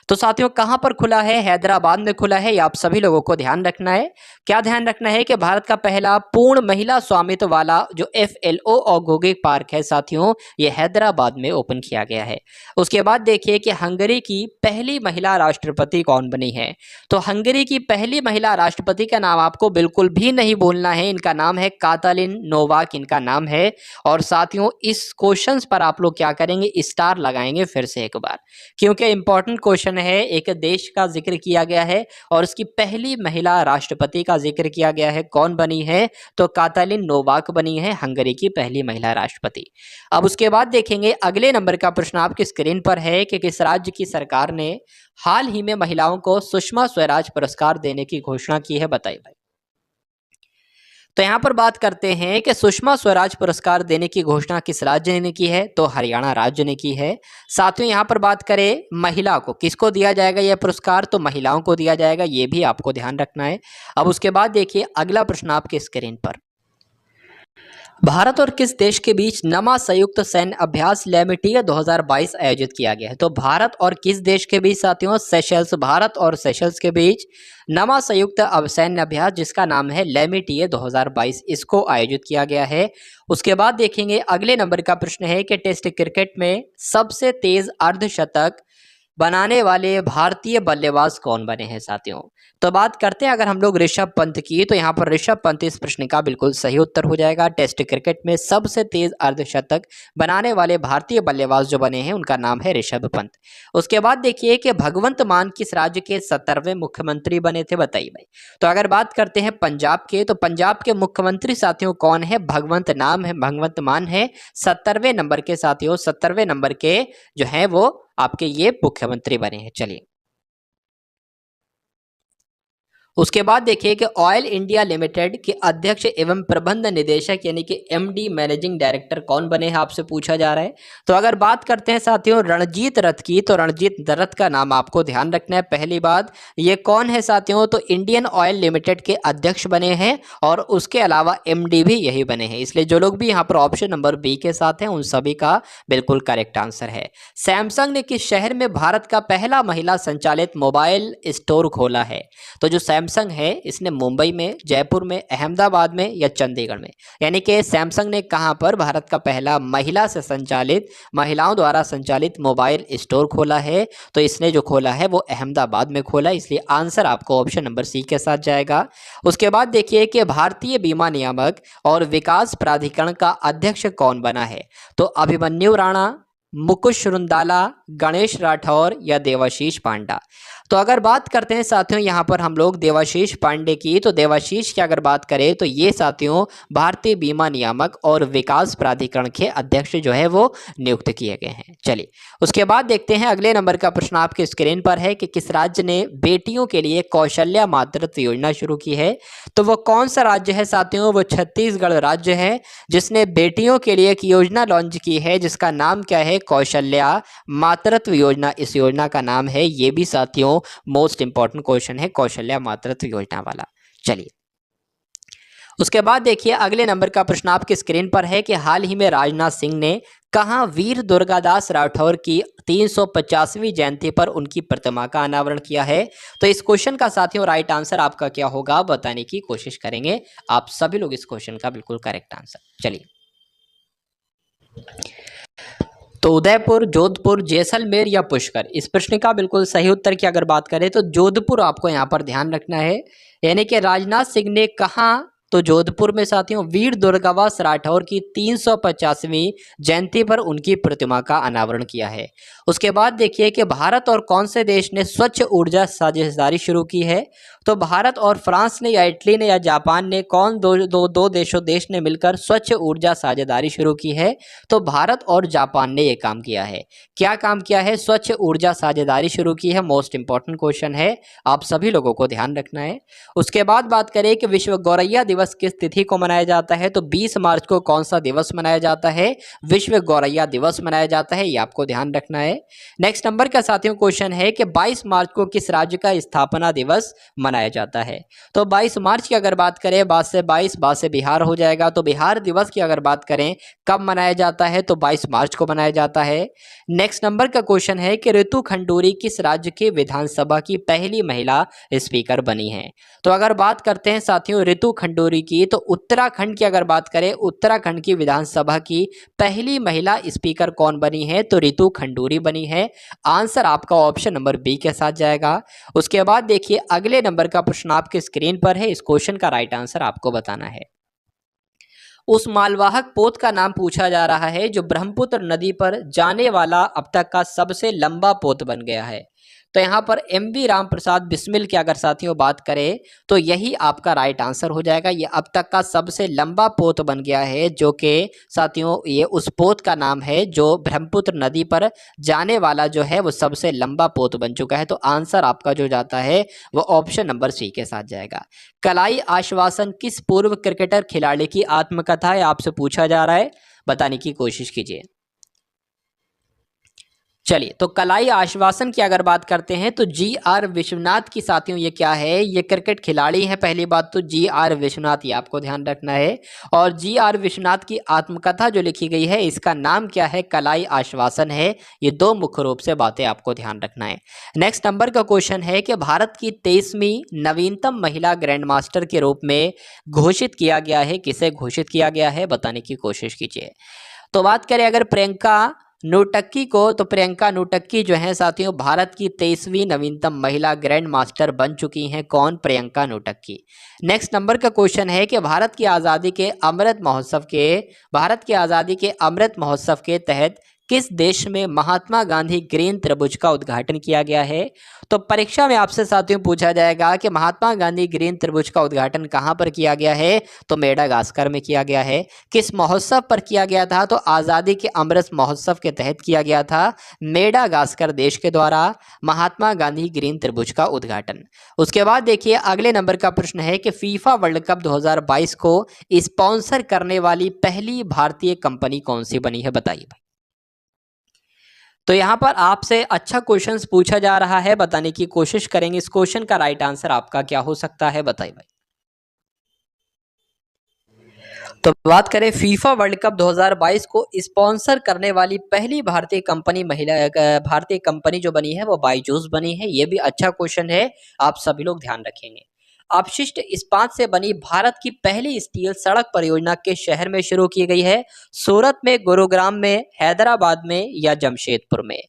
तो साथियों कहां पर खुला है? हैदराबाद में खुला है। ये आप सभी लोगों को ध्यान रखना है। क्या ध्यान रखना है कि भारत का पहला पूर्ण महिला स्वामित्व वाला जो FLO औद्योगिक पार्क है साथियों, ये हैदराबाद में ओपन किया गया है। उसके बाद देखिए कि हंगरी की पहली महिला राष्ट्रपति कौन बनी है? तो हंगरी की पहली महिला राष्ट्रपति का नाम आपको बिल्कुल भी नहीं बोलना है। इनका नाम है कातालिन नोवाक, इनका नाम है। और साथियों इस क्वेश्चंस पर आप लोग क्या करेंगे? स्टार लगाएंगे फिर से एक बार, क्योंकि इंपॉर्टेंट क्वेश्चन है। एक देश का जिक्र किया गया है और उसकी पहली महिला राष्ट्रपति का जिक्र किया गया है। कौन बनी है? तो कातालिन नोवाक बनी है, हंगरी की पहली महिला राष्ट्रपति। अब उसके बाद देखेंगे अगले नंबर का प्रश्न आपकी स्क्रीन पर है कि किस राज्य की सरकार ने हाल ही में महिलाओं को सुषमा स्वराज पुरस्कार देने की घोषणा की है? बताइए भाई। तो यहां पर बात करते हैं कि सुषमा स्वराज पुरस्कार देने की घोषणा किस राज्य ने की है? तो हरियाणा राज्य ने की है। साथियों यहां पर बात करें महिला को, किसको दिया जाएगा यह पुरस्कार? तो महिलाओं को दिया जाएगा, यह भी आपको ध्यान रखना है। अब उसके बाद देखिए अगला प्रश्न आपके स्क्रीन पर, भारत और किस देश के बीच नमा संयुक्त सैन्य अभ्यास लेमिटिया 2022 आयोजित किया गया है? तो भारत और किस देश के बीच साथियों? सेशल्स, भारत और सेशल्स के बीच नमा संयुक्त सैन्य अभ्यास जिसका नाम है लेमिटिया 2022, इसको आयोजित किया गया है। उसके बाद देखेंगे अगले नंबर का प्रश्न है कि टेस्ट क्रिकेट में सबसे तेज अर्धशतक बनाने वाले भारतीय बल्लेबाज कौन बने हैं साथियों? तो बात करते हैं अगर हम लोग ऋषभ पंत की, तो यहाँ पर ऋषभ पंत इस प्रश्न का बिल्कुल सही उत्तर हो जाएगा। टेस्ट क्रिकेट में सबसे तेज अर्धशतक बनाने वाले भारतीय बल्लेबाज जो बने हैं उनका नाम है ऋषभ पंत। उसके बाद देखिए कि भगवंत मान किस राज्य के 17वें मुख्यमंत्री बने थे? बताइए भाई। तो अगर बात करते हैं पंजाब के, तो पंजाब के मुख्यमंत्री साथियों कौन है? भगवंत नाम है, भगवंत मान है। 17वें नंबर के साथियों, 17वें नंबर के जो है वो आपके ये मुख्यमंत्री बने हैं। चलिए उसके बाद देखिए कि ऑयल इंडिया लिमिटेड के अध्यक्ष एवं प्रबंध निदेशक यानी कि MD मैनेजिंग डायरेक्टर कौन बने हैं आपसे पूछा जा रहा है। तो अगर बात करते हैं साथियों रणजीत रथ की, तो रणजीत रथ का नाम आपको ध्यान रखना है। पहली बात ये कौन है साथियों? तो इंडियन ऑयल लिमिटेड के अध्यक्ष बने हैं और उसके अलावा MD भी यही बने हैं। इसलिए जो लोग भी यहाँ पर ऑप्शन नंबर बी के साथ हैं उन सभी का बिल्कुल करेक्ट आंसर है। सैमसंग ने किस शहर में भारत का पहला महिला संचालित मोबाइल स्टोर खोला है? तो जो सैमसंग है इसने मुंबई में, जयपुर में, अहमदाबाद में या चंडीगढ़ में, यानी कि सैमसंग ने कहां पर भारत का पहला महिला से संचालित, महिलाओं द्वारा संचालित मोबाइल स्टोर खोला है? तो इसने जो खोला है वो अहमदाबाद में खोला, इसलिए आंसर आपको ऑप्शन नंबर सी के साथ जाएगा। उसके बाद देखिए कि भारतीय बीमा नियामक और विकास प्राधिकरण का अध्यक्ष कौन बना है? तो अभिमन्यु राणा, मुकुश रुंदाला, गणेश राठौर या देवाशीष पांडा? तो अगर बात करते हैं साथियों यहाँ पर हम लोग देवाशीष पांडे की, तो देवाशीष की अगर बात करें तो ये साथियों भारतीय बीमा नियामक और विकास प्राधिकरण के अध्यक्ष जो है वो नियुक्त किए गए हैं। चलिए उसके बाद देखते हैं अगले नंबर का प्रश्न आपके स्क्रीन पर है कि किस राज्य ने बेटियों के लिए कौशल्या मातृत्व योजना शुरू की है? तो वो कौन सा राज्य है साथियों? वो छत्तीसगढ़ राज्य है जिसने बेटियों के लिए एक योजना लॉन्च की है जिसका नाम क्या है? कौशल्या मातृत्व योजना। इस योजना का नाम है, ये भी साथियों मोस्ट इंपॉर्टेंट क्वेश्चन है, कौशल्या मातृत्व योजना वाला। चलिए उसके बाद देखिए अगले नंबर का प्रश्न आपके स्क्रीन पर है कि हाल ही में राजनाथ सिंह ने कहां वीर दुर्गादास राठौर की 350वीं जयंती पर उनकी प्रतिमा का अनावरण किया है? तो इस क्वेश्चन का साथियों राइट आंसर आपका क्या होगा बताने की कोशिश करेंगे आप सभी लोग इस क्वेश्चन का बिल्कुल करेक्ट आंसर। चलिए तो उदयपुर, जोधपुर, जैसलमेर या पुष्कर, इस प्रश्न का बिल्कुल सही उत्तर की अगर बात करें तो जोधपुर आपको यहाँ पर ध्यान रखना है। यानी कि राजनाथ सिंह ने कहा तो जोधपुर में साथियों वीर दुर्गादास राठौर की 350वीं जयंती पर उनकी प्रतिमा का अनावरण किया है। उसके बाद देखिए कि भारत और कौन से देश ने स्वच्छ ऊर्जा साझेदारी शुरू की है? तो भारत और फ्रांस ने या इटली ने या जापान ने कौन दो देश ने मिलकर स्वच्छ ऊर्जा साझेदारी शुरू की है? तो भारत और जापान ने ये काम किया है। क्या काम किया है? स्वच्छ ऊर्जा साझेदारी शुरू की है। मोस्ट इंपॉर्टेंट क्वेश्चन है, आप सभी लोगों को ध्यान रखना है। उसके बाद बात करें कि विश्व गौरैया दिवस किस तिथि को मनाया जाता है? तो 20 मार्च को कौन सा दिवस मनाया जाता है? विश्व गौरैया दिवस मनाया जाता है, ये आपको ध्यान रखना है। नेक्स्ट नंबर का साथियों क्वेश्चन है कि 22 मार्च को किस राज्य का स्थापना दिवस मनाया मनाया जाता है? तो 22 मार्च की अगर बात करें, बाद से 22, बाद से बिहार हो जाएगा। तो बिहार दिवस की अगर बात करें कब मनाया जाता है, तो 22 मार्च को मनाया जाता है। नेक्स्ट नंबर का क्वेश्चन है कि ऋतु खंडूरी किस राज्य के विधानसभा की पहली महिला स्पीकर बनी है? तो अगर बात करते हैं साथियों ऋतु खंडूरी की, तो उत्तराखंड की अगर बात करें, उत्तराखंड की विधानसभा की पहली महिला स्पीकर कौन बनी है? तो ऋतु खंडूरी बनी है। आंसर आपका ऑप्शन नंबर बी के साथ जाएगा। उसके बाद देखिए अगले नंबर का प्रश्न आपके स्क्रीन पर है। इस क्वेश्चन का राइट आंसर आपको बताना है। उस मालवाहक पोत का नाम पूछा जा रहा है जो ब्रह्मपुत्र नदी पर जाने वाला अब तक का सबसे लंबा पोत बन गया है। तो यहाँ पर एमवी राम प्रसाद बिस्मिल की अगर साथियों बात करें तो यही आपका राइट आंसर हो जाएगा। ये अब तक का सबसे लंबा पोत बन गया है, जो कि साथियों ये उस पोत का नाम है जो ब्रह्मपुत्र नदी पर जाने वाला जो है वो सबसे लंबा पोत बन चुका है। तो आंसर आपका जो जाता है वो ऑप्शन नंबर सी के साथ जाएगा। कलाई आश्वासन किस पूर्व क्रिकेटर खिलाड़ी की आत्मकथा है, आपसे पूछा जा रहा है, बताने की कोशिश कीजिए। चलिए, तो कलाई आश्वासन की अगर बात करते हैं तो जी आर विश्वनाथ की साथियों ये क्या है, ये क्रिकेट खिलाड़ी है। पहली बात तो जी आर विश्वनाथ, ये आपको ध्यान रखना है। और जी आर विश्वनाथ की आत्मकथा जो लिखी गई है इसका नाम क्या है, कलाई आश्वासन है। ये दो मुख्य रूप से बातें आपको ध्यान रखना है। नेक्स्ट नंबर का क्वेश्चन है कि भारत की 23वीं नवीनतम महिला ग्रैंड मास्टर के रूप में घोषित किया गया है, किसे घोषित किया गया है, बताने की कोशिश कीजिए। तो बात करें अगर प्रियंका नूटक्की को, तो प्रियंका नूटक्की जो है साथियों भारत की 23वीं नवीनतम महिला ग्रैंड मास्टर बन चुकी हैं। कौन? प्रियंका नूटक्की। नेक्स्ट नंबर का क्वेश्चन है कि भारत की आज़ादी के अमृत महोत्सव के तहत किस देश में महात्मा गांधी ग्रीन त्रिभुज का उद्घाटन किया गया है? तो परीक्षा में आपसे साथियों पूछा जाएगा कि महात्मा गांधी ग्रीन त्रिभुज का उद्घाटन कहां पर किया गया है? तो मेडागास्कर में किया गया है। किस महोत्सव पर किया गया था? तो आज़ादी के अमृत महोत्सव के तहत किया गया था मेडागास्कर देश के द्वारा महात्मा गांधी ग्रीन त्रिभुज का उद्घाटन। उसके बाद देखिए अगले नंबर का प्रश्न है कि फीफा वर्ल्ड कप 2022 को स्पॉन्सर करने वाली पहली भारतीय कंपनी कौन सी बनी है, बताइए भाई। तो यहाँ पर आपसे अच्छा क्वेश्चंस पूछा जा रहा है, बताने की कोशिश करेंगे। इस क्वेश्चन का राइट आंसर आपका क्या हो सकता है, बताइए भाई। तो बात करें फीफा वर्ल्ड कप 2022 को स्पॉन्सर करने वाली पहली भारतीय कंपनी जो बनी है वो बायजूस बनी है। ये भी अच्छा क्वेश्चन है, आप सभी लोग ध्यान रखेंगे। अपशिष्ट इस्पात से बनी भारत की पहली स्टील सड़क परियोजना के शहर में शुरू की गई है? सूरत में, गुरुग्राम में, हैदराबाद में या जमशेदपुर में?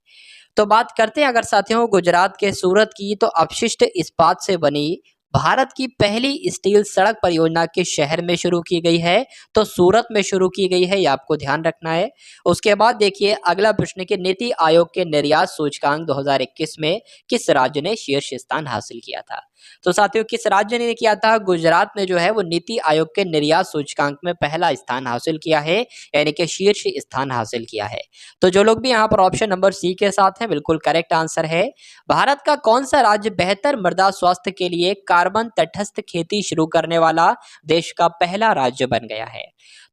तो बात करते हैं अगर साथियों गुजरात के सूरत की, तो अपशिष्ट इस्पात से बनी भारत की पहली स्टील सड़क परियोजना के शहर में शुरू की गई है, तो सूरत में शुरू की गई है, ये आपको ध्यान रखना है। उसके बाद देखिए अगला प्रश्न कि नीति आयोग के निर्यात सूचकांक 2021 में किस राज्य ने शीर्ष स्थान हासिल किया था? तो साथियों किस राज्य ने किया था? गुजरात ने जो है वो नीति आयोग के निर्यात सूचकांक में पहला स्थान हासिल किया है, यानी कि शीर्ष स्थान हासिल किया है। तो जो लोग भी यहाँ पर ऑप्शन नंबर सी के साथ हैं, बिल्कुल करेक्ट आंसर है। भारत का कौन सा राज्य बेहतर मृदा स्वास्थ्य के लिए कार्बन तटस्थ खेती शुरू करने वाला देश का पहला राज्य बन गया है?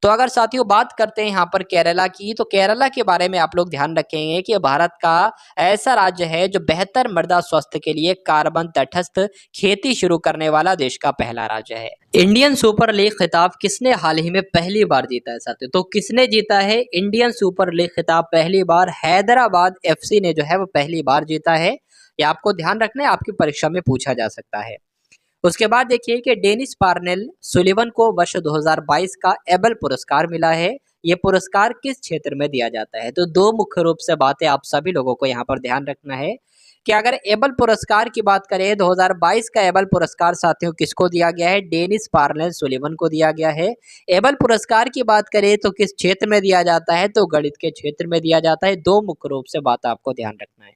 तो अगर साथियों बात करते हैं यहाँ पर केरला की, तो केरला के बारे में आप लोग ध्यान रखेंगे कि भारत का ऐसा राज्य है जो बेहतर मृदा स्वास्थ्य के लिए कार्बन तटस्थ खेती शुरू करने वाला देश का पहला राज्य है। इंडियन सुपर लीग खिताब किसने हाल ही में पहली बार जीता है साथियों? तो किसने जीता है इंडियन सुपर लीग खिताब? पहली बार हैदराबाद एफसी ने जो है वो पहली बार जीता है। ये आपको ध्यान रखना है, आपकी परीक्षा में पूछा जा सकता है। उसके बाद देखिए कि डेनिस पार्नेल सुलिवन को वर्ष 2022 का एबल पुरस्कार मिला है। ये पुरस्कार किस क्षेत्र में दिया जाता है? तो दो मुख्य रूप से बातें आप सभी लोगों को यहाँ पर ध्यान रखना है कि अगर एबल पुरस्कार की बात करें, 2022 का एबल पुरस्कार साथियों किसको दिया गया है? डेनिस पार्नेल सुलिवन को दिया गया है। एबल पुरस्कार की बात करें तो किस क्षेत्र में दिया जाता है? तो गणित के क्षेत्र में दिया जाता है। दो मुख्य रूप से बात आपको ध्यान रखना है।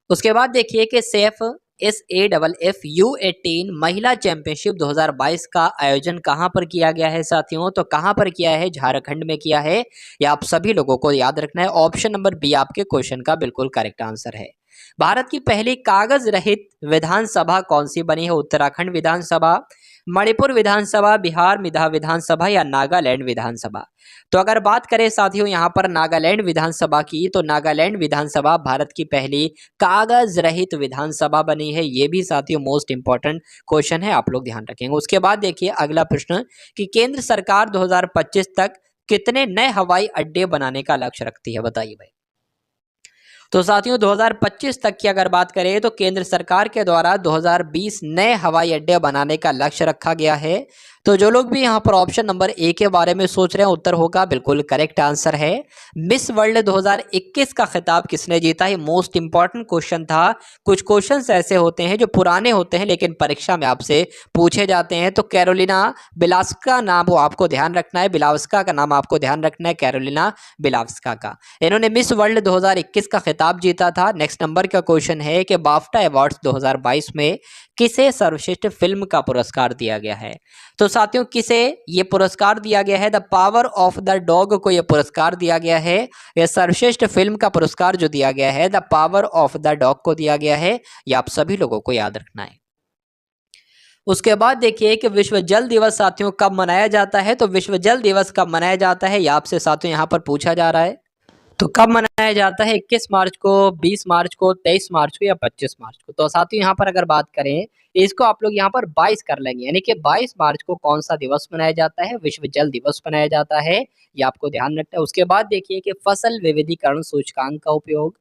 उसके बाद देखिए कि SAFF U18 महिला चैंपियनशिप 2022 का आयोजन कहां पर किया गया है साथियों? तो कहां पर किया है? झारखंड में किया है। या आप सभी लोगों को याद रखना है। ऑप्शन नंबर बी आपके क्वेश्चन का बिल्कुल करेक्ट आंसर है। भारत की पहली कागज रहित विधानसभा कौन सी बनी है? उत्तराखंड विधानसभा। मणिपुर विधानसभा, बिहार विधानसभा या नागालैंड विधानसभा। तो अगर बात करें साथियों यहाँ पर नागालैंड विधानसभा की, तो नागालैंड विधानसभा भारत की पहली कागज रहित विधानसभा बनी है। ये भी साथियों मोस्ट इंपॉर्टेंट क्वेश्चन है, आप लोग ध्यान रखेंगे। उसके बाद देखिए अगला प्रश्न कि केंद्र सरकार 2025 तक कितने नए हवाई अड्डे बनाने का लक्ष्य रखती है, बताइए भाई। तो साथियों 2025 तक की अगर बात करें तो केंद्र सरकार के द्वारा 2020 नए हवाई अड्डे बनाने का लक्ष्य रखा गया है। तो जो लोग भी यहाँ पर ऑप्शन नंबर ए के बारे में सोच रहे हैं, उत्तर होगा बिल्कुल करेक्ट आंसर है। मिस वर्ल्ड 2021 का खिताब किसने जीता है, मोस्ट इंपॉर्टेंट क्वेश्चन था। कुछ क्वेश्चंस ऐसे होते हैं जो पुराने होते हैं लेकिन परीक्षा में आपसे पूछे जाते हैं। तो कैरोलिना बिलास्का नाम वो आपको ध्यान रखना है, बिलावस्का का नाम आपको ध्यान रखना है, कैरोलिना बिलावस्का का। इन्होंने मिस वर्ल्ड 2021 का खिताब जीता था। नेक्स्ट नंबर का क्वेश्चन है कि बाफ्टा अवार्ड्स 2022 में किसे सर्वश्रेष्ठ फिल्म का पुरस्कार दिया गया है। तो साथियों किसे ये पुरस्कार दिया गया है, the power of the dog को ये पुरस्कार दिया गया है। यह सर्वश्रेष्ठ फिल्म का पुरस्कार जो दिया गया है the power of the dog को दिया गया है। ये आप सभी लोगों को याद रखना है। उसके बाद देखिए कि विश्व जल दिवस साथियों कब मनाया जाता है। तो विश्व जल दिवस कब मनाया जाता है, ये आपसे साथियों यहाँ पर पूछा जा रहा है। तो कब मनाया जाता है, 21 मार्च को, 20 मार्च को, 23 मार्च को या 25 मार्च को। तो साथियों यहाँ पर अगर बात करें इसको आप लोग यहाँ पर 22 कर लेंगे, यानी कि 22 मार्च को कौन सा दिवस मनाया जाता है, विश्व जल दिवस मनाया जाता है। ये आपको ध्यान रखना है। उसके बाद देखिए कि फसल विविधीकरण सूचकांक का उपयोग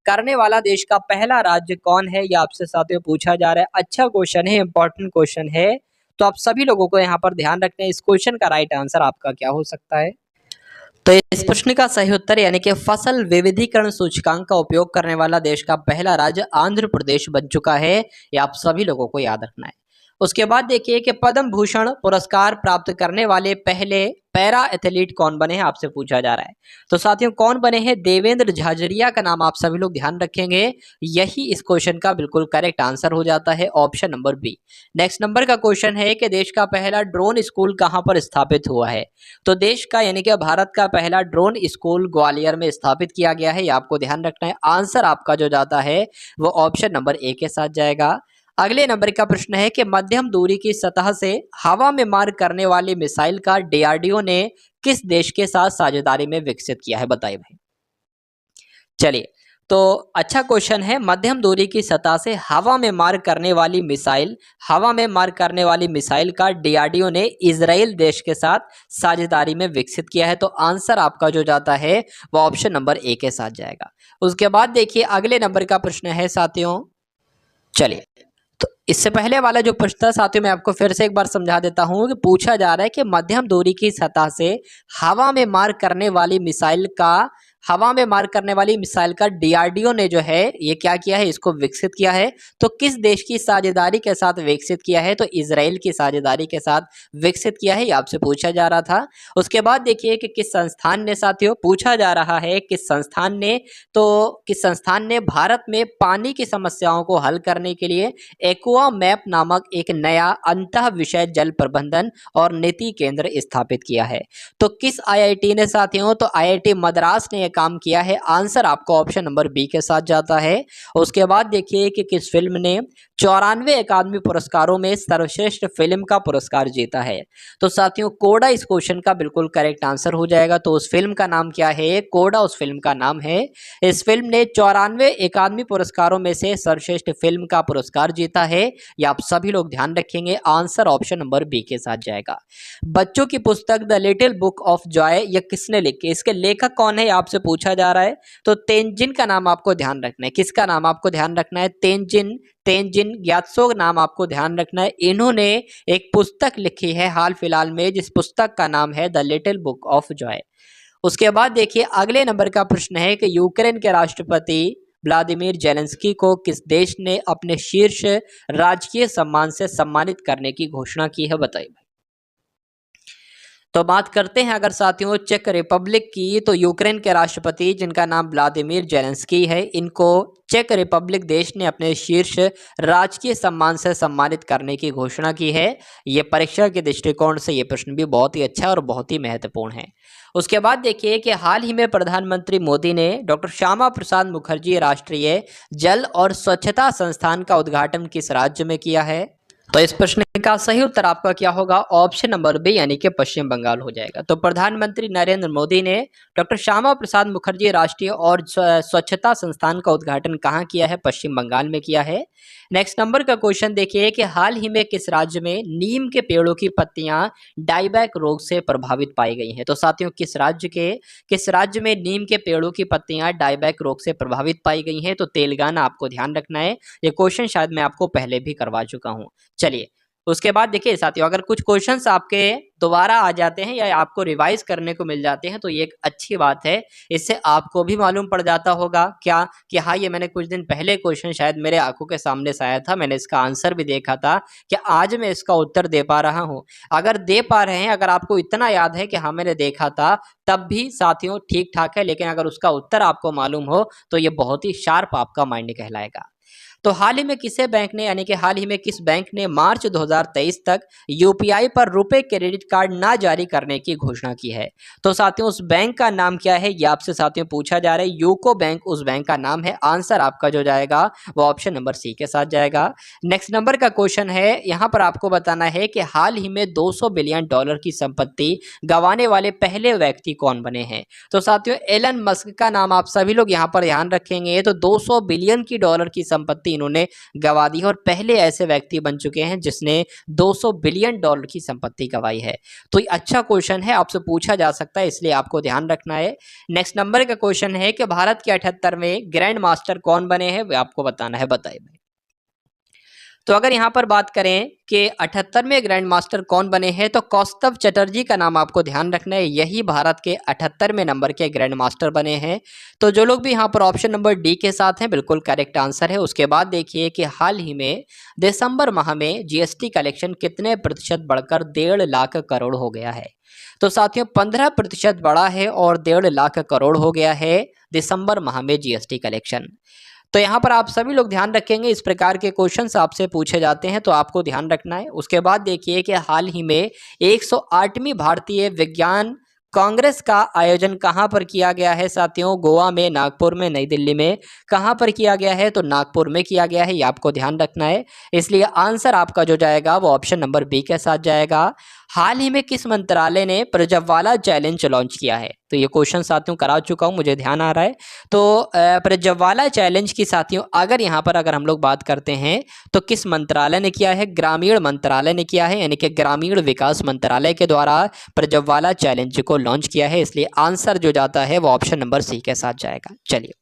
करने वाला देश का पहला राज्य कौन है, ये आपसे साथियों पूछा जा रहा है। अच्छा क्वेश्चन है, इंपॉर्टेंट क्वेश्चन है। तो आप सभी लोगों को यहाँ पर ध्यान रखना है। इस क्वेश्चन का राइट आंसर आपका क्या हो सकता है। तो इस प्रश्न का सही उत्तर यानी कि फसल विविधीकरण सूचकांक का उपयोग करने वाला देश का पहला राज्य आंध्र प्रदेश बन चुका है। ये आप सभी लोगों को याद रखना है। उसके बाद देखिए कि पद्म भूषण पुरस्कार प्राप्त करने वाले पहले पैरा एथलीट कौन बने हैं, आपसे पूछा जा रहा है। तो साथियों कौन बने हैं, देवेंद्र झाझरिया का नाम आप सभी लोग ध्यान रखेंगे। यही इस क्वेश्चन का बिल्कुल करेक्ट आंसर हो जाता है, option number B. Next number का क्वेश्चन है कि देश का पहला ड्रोन स्कूल कहां पर स्थापित हुआ है। तो देश का यानी कि भारत का पहला ड्रोन स्कूल ग्वालियर में स्थापित किया गया है। ये आपको ध्यान रखना है। आंसर आपका जो जाता है वो ऑप्शन नंबर ए के साथ जाएगा। अगले नंबर का प्रश्न है कि मध्यम दूरी की सतह से हवा में मार करने वाली मिसाइल का डीआरडीओ ने किस देश के साथ साझेदारी में विकसित किया है, बताइए भाई। चलिए तो अच्छा क्वेश्चन है। मध्यम दूरी की सतह से हवा में मार करने वाली मिसाइल का डीआरडीओ ने इजराइल देश के साथ साझेदारी में विकसित किया है। तो आंसर आपका जो जाता है वो ऑप्शन नंबर ए के साथ जाएगा। उसके बाद देखिए अगले नंबर का प्रश्न है साथियों। चलिए तो इससे पहले वाला जो प्रश्न था साथियों मैं आपको फिर से एक बार समझा देता हूं कि पूछा जा रहा है कि मध्यम दूरी की सतह से हवा में मार करने वाली मिसाइल का डीआरडीओ ने जो है ये क्या किया है, इसको विकसित किया है। तो किस देश की साझेदारी के साथ विकसित किया है, तो इजराइल की साझेदारी के साथ विकसित किया है। ये आपसे पूछा जा रहा था। उसके बाद देखिए कि किस संस्थान ने, साथियों पूछा जा रहा है किस संस्थान ने भारत में पानी की समस्याओं को हल करने के लिए एक्वा मैप नामक एक नया अंतः विषय जल प्रबंधन और नीति केंद्र स्थापित किया है। तो किस आईआईटी ने साथियों, तो आईआईटी मद्रास ने यह काम किया है। आंसर आपको ऑप्शन नंबर बी के साथ जाता है। उसके बाद देखिए कि किस फिल्म ने 94 अकादमी पुरस्कारों में सर्वश्रेष्ठ फिल्म का पुरस्कार जीता है। तो साथियों कोडा इस क्वेश्चन का बिल्कुल करेक्ट आंसर हो जाएगा। तो उस फिल्म का नाम क्या है, कोडा उस फिल्म का नाम है। इस फिल्म ने 94 अकादमी पुरस्कारों में से सर्वश्रेष्ठ फिल्म का पुरस्कार जीता है। ये आप सभी लोग ध्यान रखेंगे। आंसर ऑप्शन नंबर बी के साथ जाएगा। बच्चों की पुस्तक the little book of Joy ये किसने लिखी, इसके लेखक कौन है आपसे पूछा जा रहा है। तो तेंजिन का नाम आपको ध्यान रखना है। किसका नाम आपको ध्यान रखना है, तेंजिन ग्यात्सो नाम आपको ध्यान रखना है। इन्होंने एक पुस्तक लिखी है हाल फिलहाल में, जिस पुस्तक का नाम है the little book of Joy. उसके बाद देखिए अगले नंबर का प्रश्न है कि यूक्रेन के राष्ट्रपति व्लादिमीर जेलेंस्की को किस देश ने अपने शीर्ष राजकीय सम्मान से सम्मानित करने की घोषणा की है, बताइए भाई। तो बात करते हैं अगर साथियों चेक रिपब्लिक की, तो यूक्रेन के राष्ट्रपति जिनका नाम व्लादिमीर जेलेंस्की है, इनको चेक रिपब्लिक देश ने अपने शीर्ष राजकीय सम्मान से सम्मानित करने की घोषणा की है। ये परीक्षा के दृष्टिकोण से ये प्रश्न भी बहुत ही अच्छा और बहुत ही महत्वपूर्ण है। उसके बाद देखिए कि हाल ही में प्रधानमंत्री मोदी ने डॉक्टर श्यामा प्रसाद मुखर्जी राष्ट्रीय जल और स्वच्छता संस्थान का उद्घाटन किस राज्य में किया है। तो इस प्रश्न का सही उत्तर आपका क्या होगा? ऑप्शन नंबर बी यानी कि पश्चिम बंगाल हो जाएगा। तो प्रधानमंत्री नरेंद्र मोदी ने डॉक्टर श्यामा प्रसाद मुखर्जी राष्ट्रीय और स्वच्छता संस्थान का उद्घाटन कहाँ किया है? पश्चिम बंगाल में किया है। नेक्स्ट नंबर का क्वेश्चन देखिए कि हाल ही में किस राज्य में नीम के पेड़ों की पत्तियां डाइबैक रोग से प्रभावित पाई गई हैं? तो साथियों किस राज्य में नीम के पेड़ों की पत्तियां डाइबैक रोग से प्रभावित पाई गई हैं? तो तेलंगाना आपको ध्यान रखना है। ये क्वेश्चन शायद मैं आपको पहले भी करवा चुका हूँ। चलिए, उसके बाद देखिए साथियों, अगर कुछ क्वेश्चंस आपके दोबारा आ जाते हैं या आपको रिवाइज करने को मिल जाते हैं तो ये एक अच्छी बात है। इससे आपको भी मालूम पड़ जाता होगा क्या कि हाँ, ये मैंने कुछ दिन पहले क्वेश्चन शायद मेरे आंखों के सामने से आया था, मैंने इसका आंसर भी देखा था, कि आज मैं इसका उत्तर दे पा रहा हूँ। अगर दे पा रहे हैं, अगर आपको इतना याद है कि हाँ मैंने देखा था, तब भी साथियों ठीक ठाक है। लेकिन अगर उसका उत्तर आपको मालूम हो तो ये बहुत ही शार्प आपका माइंड कहलाएगा। तो हाल ही में किसे बैंक ने यानी कि हाल ही में किस बैंक ने मार्च 2023 तक यूपीआई पर रुपए क्रेडिट कार्ड ना जारी करने की घोषणा की है? तो साथियों उस बैंक का नाम क्या है, ये आपसे साथियों पूछा जा रहा है। यूको बैंक उस बैंक का नाम है। आंसर आपका जो जाएगा वो ऑप्शन नंबर सी के साथ जाएगा। नेक्स्ट नंबर का क्वेश्चन है, यहाँ पर आपको बताना है कि हाल ही में 200 बिलियन डॉलर की संपत्ति गंवाने वाले पहले व्यक्ति कौन बने हैं? तो साथियों एलन मस्क का नाम आप सभी लोग यहाँ पर ध्यान रखेंगे। तो 200 बिलियन की डॉलर की संपत्ति इन्होंने गंवा दी है और पहले ऐसे व्यक्ति बन चुके हैं जिसने 200 बिलियन डॉलर की संपत्ति गंवाई है। तो ये अच्छा क्वेश्चन है, आपसे पूछा जा सकता है, इसलिए आपको ध्यान रखना है। नेक्स्ट नंबर का क्वेश्चन है कि भारत के 78वें ग्रैंड मास्टर कौन बने हैं? वो आपको बताना है, बताइए भाई। तो अगर यहाँ पर बात करें कि 78वें ग्रैंड मास्टर कौन बने हैं, तो कौस्तव चटर्जी का नाम आपको ध्यान रखना है। यही भारत के 78वें नंबर के ग्रैंड मास्टर बने हैं। तो जो लोग भी यहाँ पर ऑप्शन नंबर डी के साथ हैं, बिल्कुल करेक्ट आंसर है। उसके बाद देखिए कि हाल ही में दिसंबर माह में जीएसटी कलेक्शन कितने प्रतिशत बढ़कर 1.5 लाख करोड़ हो गया है? तो साथियों 15% बढ़ा है और 1.5 लाख करोड़ हो गया है दिसंबर माह में जीएसटी कलेक्शन। तो यहाँ पर आप सभी लोग ध्यान रखेंगे, इस प्रकार के क्वेश्चंस आपसे पूछे जाते हैं तो आपको ध्यान रखना है। उसके बाद देखिए कि हाल ही में 108वीं भारतीय विज्ञान कांग्रेस का आयोजन कहाँ पर किया गया है? साथियों गोवा में, नागपुर में, नई दिल्ली में, कहाँ पर किया गया है? तो नागपुर में किया गया है, ये आपको ध्यान रखना है। इसलिए आंसर आपका जो जाएगा वो ऑप्शन नंबर बी के साथ जाएगा। हाल ही में किस मंत्रालय ने प्रज्वला चैलेंज लॉन्च किया है? तो ये क्वेश्चन साथियों करा चुका हूँ, मुझे ध्यान आ रहा है। तो प्रज्वला चैलेंज की साथियों अगर हम लोग बात करते हैं तो किस मंत्रालय ने किया है? ग्रामीण मंत्रालय ने किया है, यानी कि ग्रामीण विकास मंत्रालय के द्वारा प्रज्वला चैलेंज को लॉन्च किया है। इसलिए आंसर जो जाता है वो ऑप्शन नंबर सी के साथ जाएगा। चलिए,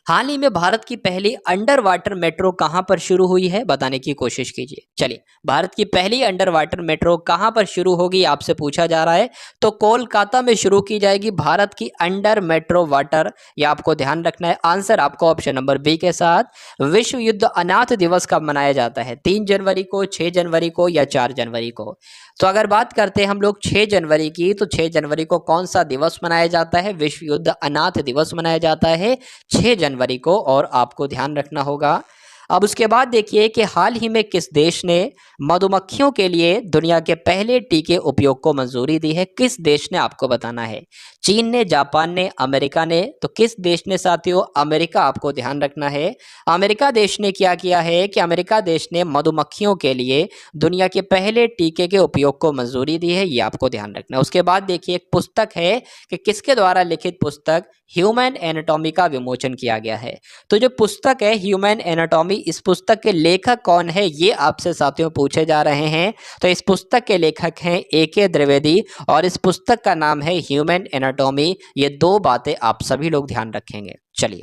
हाल ही में भारत की पहली अंडर वाटर मेट्रो कहां पर शुरू हुई है? बताने की कोशिश कीजिए। चलिए, भारत की पहली अंडर वाटर मेट्रो कहां पर शुरू होगी आपसे पूछा जा रहा है। तो कोलकाता में शुरू की जाएगी भारत की अंडर मेट्रो वाटर, यह आपको ध्यान रखना है। आंसर आपको ऑप्शन नंबर बी के साथ। विश्व युद्ध अनाथ दिवस कब मनाया जाता है? 3 जनवरी को, 6 जनवरी को या 4 जनवरी को? तो अगर बात करते हैं हम लोग 6 जनवरी की, तो 6 जनवरी को कौन सा दिवस मनाया जाता है? विश्व युद्ध अनाथ दिवस मनाया जाता है 6 जनवरी को, और आपको ध्यान रखना होगा। अब उसके बाद देखिए कि हाल ही में किस देश ने मधुमक्खियों के लिए दुनिया के पहले टीके उपयोग को मंजूरी दी है? किस देश ने, आपको बताना है। चीन ने, जापान ने, अमेरिका ने? तो किस देश ने साथियों? अमेरिका, आपको ध्यान रखना है। अमेरिका देश ने क्या किया है कि अमेरिका देश ने मधुमक्खियों के लिए दुनिया के पहले टीके के उपयोग को मंजूरी दी है, ये आपको ध्यान रखना है। उसके बाद देखिए एक पुस्तक है कि किसके द्वारा लिखित पुस्तक ह्यूमन एनाटॉमी का विमोचन किया गया है। तो जो पुस्तक है ह्यूमन एनाटॉमी, इस पुस्तक के लेखक कौन है, ये आपसे साथियों पूछे जा रहे हैं। तो इस पुस्तक के लेखक हैं ए.के. द्विवेदी और इस पुस्तक का नाम है ह्यूमन एनाटॉमी। ये 2 बातें आप सभी लोग ध्यान रखेंगे। चलिए,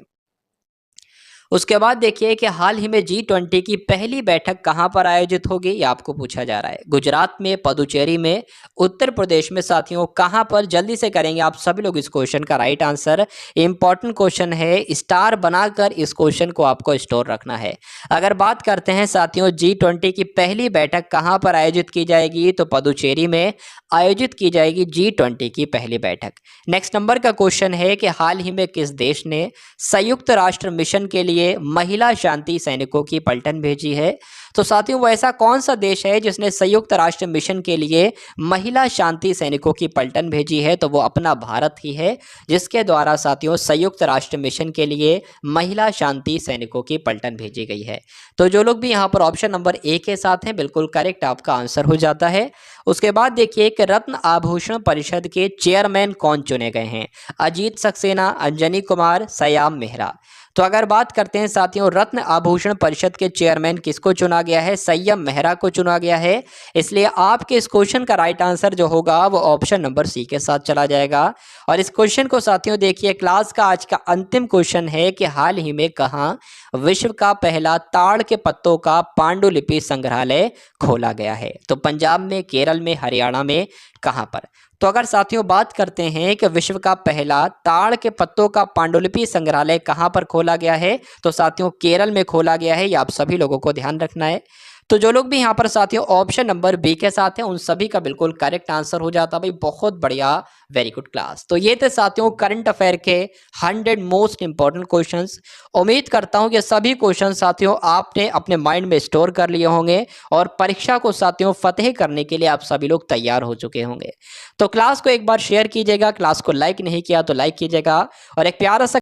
उसके बाद देखिए कि हाल ही में G20 की पहली बैठक कहां पर आयोजित होगी, ये आपको पूछा जा रहा है। गुजरात में, पुडुचेरी में, उत्तर प्रदेश में? साथियों कहां पर? जल्दी से करेंगे आप सभी लोग इस क्वेश्चन का राइट आंसर। इंपॉर्टेंट क्वेश्चन है, स्टार बनाकर इस क्वेश्चन को आपको स्टोर रखना है। अगर बात करते हैं साथियों G20 की पहली बैठक कहां पर आयोजित की जाएगी, तो पुडुचेरी में आयोजित की जाएगी G20 की पहली बैठक। नेक्स्ट नंबर का क्वेश्चन है कि हाल ही में किस देश ने संयुक्त राष्ट्र मिशन के लिए लिए महिला शांति सैनिकों की पलटन भेजी है? तो साथियों, वो ऐसा कौन सा देश है जिसने संयुक्त राष्ट्र मिशन के लिए महिला शांति सैनिकों की पलटन भेजी है? तो वो अपना भारत ही है, जिसके द्वारा साथियों संयुक्त राष्ट्र मिशन के लिए महिला शांति सैनिकों की पलटन भेजी गई है। तो जो लोग भी यहाँ पर ऑप्शन नंबर ए के साथ हैं, बिल्कुल करेक्ट आपका आंसर हो जाता है। उसके बाद देखिए कि रत्न आभूषण परिषद के चेयरमैन कौन चुने गए हैं? अजीत सक्सेना, अंजनी कुमार, सयाम मेहरा। तो अगर बात करते हैं साथियों, रत्न आभूषण परिषद के चेयरमैन किसको चुना गया है? संयम मेहरा को चुना गया है। इसलिए आपके इस क्वेश्चन का राइट आंसर जो होगा वो ऑप्शन नंबर सी के साथ चला जाएगा। और इस क्वेश्चन को साथियों देखिए, क्लास का आज का अंतिम क्वेश्चन है कि हाल ही में कहाँ विश्व का पहला ताड़ के पत्तों का पांडुलिपि संग्रहालय खोला गया है? तो पंजाब में, केरल में, हरियाणा में, कहाँ पर? तो अगर साथियों बात करते हैं कि विश्व का पहला ताड़ के पत्तों का पांडुलिपि संग्रहालय कहाँ पर खोला गया है, तो साथियों केरल में खोला गया है। ये आप सभी लोगों को ध्यान रखना है। तो जो लोग भी यहाँ पर साथियों ऑप्शन नंबर बी के साथ हैं, उन सभी का बिल्कुल करेक्ट आंसर हो जाता भाई। बहुत बढ़िया, वेरी गुड क्लास। तो ये थे साथियों करंट अफेयर के 100 मोस्ट इंपॉर्टेंट क्वेश्चंस। उम्मीद करता हूँ कि सभी क्वेश्चन साथियों आपने अपने माइंड में स्टोर कर लिए होंगे और परीक्षा को साथियों फतेह करने के लिए आप सभी लोग तैयार हो चुके होंगे। तो क्लास को एक बार शेयर कीजिएगा, क्लास को लाइक नहीं किया तो लाइक कीजिएगा और एक प्यारा सा